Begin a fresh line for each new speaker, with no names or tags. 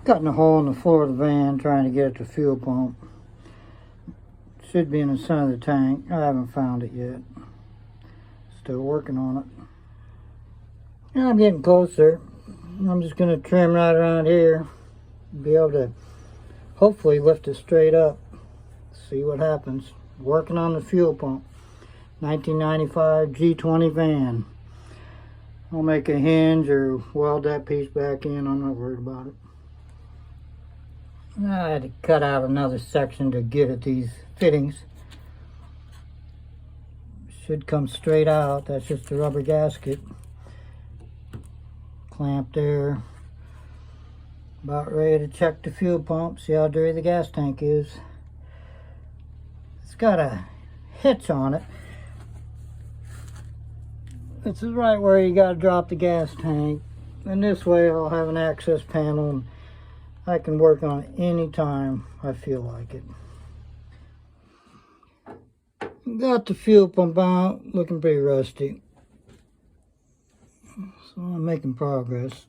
Cutting a hole in the floor of the van trying to get at the fuel pump. Should be in the center of the tank. I haven't found it yet. Still working on it. And I'm getting closer. I'm just going to trim right around here. Be able to hopefully lift it straight up. See what happens. Working on the fuel pump. 1995 G20 van. I'll make a hinge or weld that piece back in. I'm not worried about it. I had to cut out another section to get at these fittings. Should come straight out. That's just a rubber gasket. Clamp there. About ready to check the fuel pump. See how dirty the gas tank is. It's got a hitch on it. This is right where you got to drop the gas tank. And this way I'll have an access panel and I can work on it anytime I feel like it. Got the fuel pump out, looking pretty rusty. So I'm making progress.